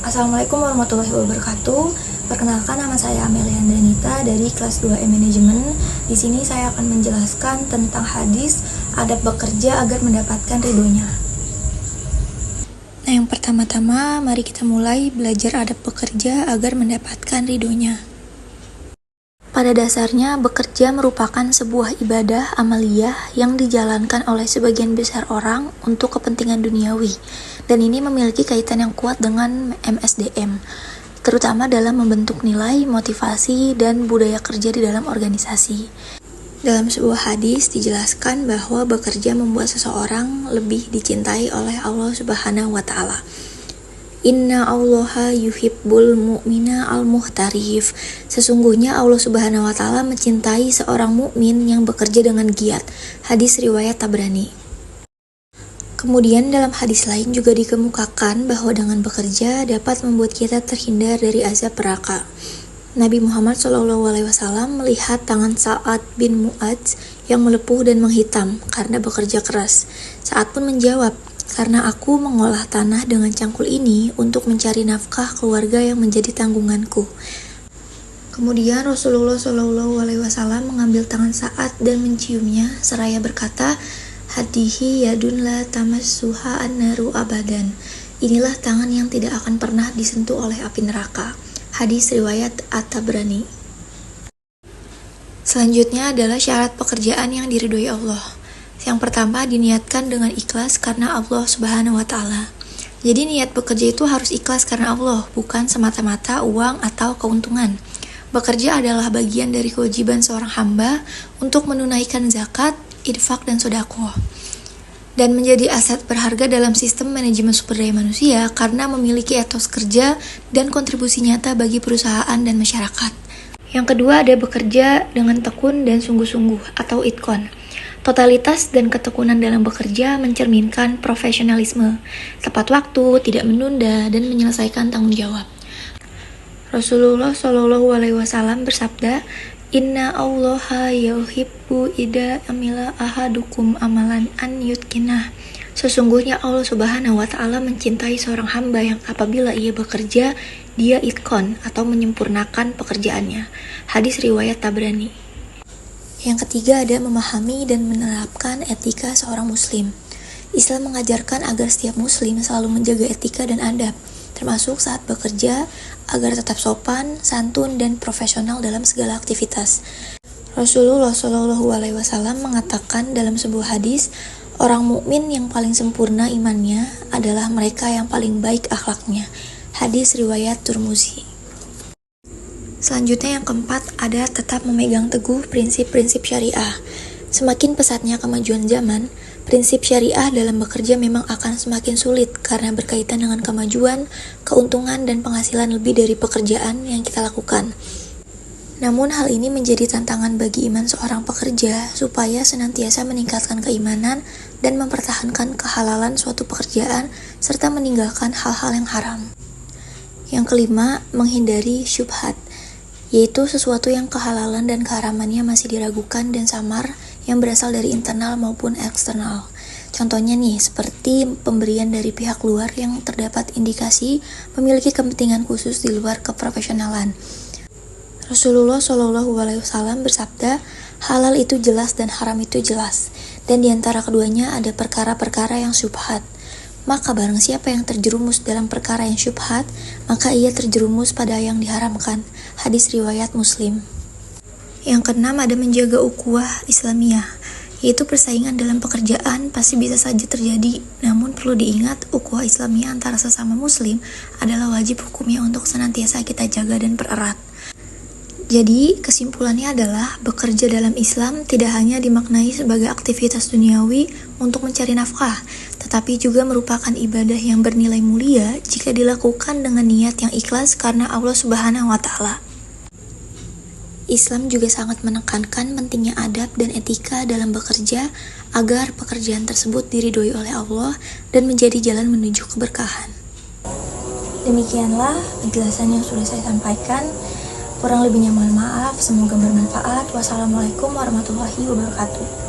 Assalamualaikum warahmatullahi wabarakatuh. Perkenalkan, nama saya Amelia Andranita dari kelas 2E Manajemen. Di sini saya akan menjelaskan tentang hadis adab bekerja agar mendapatkan ridhonya. Nah, yang pertama-tama mari kita mulai belajar adab bekerja agar mendapatkan ridhonya. Pada dasarnya, bekerja merupakan sebuah ibadah amaliyah yang dijalankan oleh sebagian besar orang untuk kepentingan duniawi, dan ini memiliki kaitan yang kuat dengan MSDM, terutama dalam membentuk nilai, motivasi, dan budaya kerja di dalam organisasi. Dalam sebuah hadis dijelaskan bahwa bekerja membuat seseorang lebih dicintai oleh Allah Subhanahu wa Ta'ala. Inna Allaha yuhibbul mu'mina al-muhtarif. Sesungguhnya Allah Subhanahu wa Ta'ala mencintai seorang mukmin yang bekerja dengan giat. Hadis riwayat Tabrani. Kemudian dalam hadis lain juga dikemukakan bahwa dengan bekerja dapat membuat kita terhindar dari azab neraka. Nabi Muhammad SAW melihat tangan Sa'ad bin Mu'adz yang melepuh dan menghitam karena bekerja keras. Sa'ad pun menjawab, "Karena aku mengolah tanah dengan cangkul ini untuk mencari nafkah keluarga yang menjadi tanggunganku." Kemudian Rasulullah SAW mengambil tangan Sa'ad dan menciumnya seraya berkata, "Hadihi yadun la tamassuha an-naru abadan." Inilah tangan yang tidak akan pernah disentuh oleh api neraka. Hadis riwayat At-Tabrani. Selanjutnya adalah syarat pekerjaan yang diridhoi Allah. Yang pertama, diniatkan dengan ikhlas karena Allah Subhanahu wa Ta'ala. Jadi niat bekerja itu harus ikhlas karena Allah, bukan semata-mata uang atau keuntungan. Bekerja adalah bagian dari kewajiban seorang hamba untuk menunaikan zakat, infak, dan sedekah, dan menjadi aset berharga dalam sistem manajemen sumber daya manusia karena memiliki etos kerja dan kontribusi nyata bagi perusahaan dan masyarakat. Yang kedua ada bekerja dengan tekun dan sungguh-sungguh atau itkon. Totalitas dan ketekunan dalam bekerja mencerminkan profesionalisme, tepat waktu, tidak menunda, dan menyelesaikan tanggung jawab. Rasulullah SAW bersabda, "Inna Allaha yuhibbu idza amila ahadukum amalan an yutqinah." Sesungguhnya Allah Subhanahu wa Ta'ala mencintai seorang hamba yang apabila ia bekerja, dia itkon atau menyempurnakan pekerjaannya. Hadis riwayat Tabrani. Yang ketiga ada memahami dan menerapkan etika seorang muslim. Islam mengajarkan agar setiap muslim selalu menjaga etika dan adab, termasuk saat bekerja, agar tetap sopan, santun, dan profesional dalam segala aktivitas. Rasulullah SAW mengatakan dalam sebuah hadis, orang mukmin yang paling sempurna imannya adalah mereka yang paling baik akhlaknya. Hadis riwayat Tirmizi. Selanjutnya yang keempat ada tetap memegang teguh prinsip-prinsip syariah. Semakin pesatnya kemajuan zaman, prinsip syariah dalam bekerja memang akan semakin sulit karena berkaitan dengan kemajuan, keuntungan, dan penghasilan lebih dari pekerjaan yang kita lakukan. Namun hal ini menjadi tantangan bagi iman seorang pekerja supaya senantiasa meningkatkan keimanan dan mempertahankan kehalalan suatu pekerjaan serta meninggalkan hal-hal yang haram. Yang kelima, menghindari syubhat, yaitu sesuatu yang kehalalan dan keharamannya masih diragukan dan samar yang berasal dari internal maupun eksternal. Contohnya nih, seperti pemberian dari pihak luar yang terdapat indikasi memiliki kepentingan khusus di luar keprofesionalan. Rasulullah SAW bersabda, halal itu jelas dan haram itu jelas, dan di antara keduanya ada perkara-perkara yang syubhat. Maka barang siapa yang terjerumus dalam perkara yang syubhat, maka ia terjerumus pada yang diharamkan. Hadis riwayat Muslim. Yang keenam ada menjaga ukhuwah Islamiyah, yaitu persaingan dalam pekerjaan pasti bisa saja terjadi, namun perlu diingat ukhuwah Islamiyah antara sesama muslim adalah wajib hukumnya untuk senantiasa kita jaga dan pererat. Jadi kesimpulannya adalah bekerja dalam Islam tidak hanya dimaknai sebagai aktivitas duniawi untuk mencari nafkah, tetapi juga merupakan ibadah yang bernilai mulia jika dilakukan dengan niat yang ikhlas karena Allah Subhanahu wa Ta'ala. Islam juga sangat menekankan pentingnya adab dan etika dalam bekerja agar pekerjaan tersebut diridhoi oleh Allah dan menjadi jalan menuju keberkahan. Demikianlah penjelasan yang sudah saya sampaikan. Kurang lebihnya mohon maaf, semoga bermanfaat. Wassalamualaikum warahmatullahi wabarakatuh.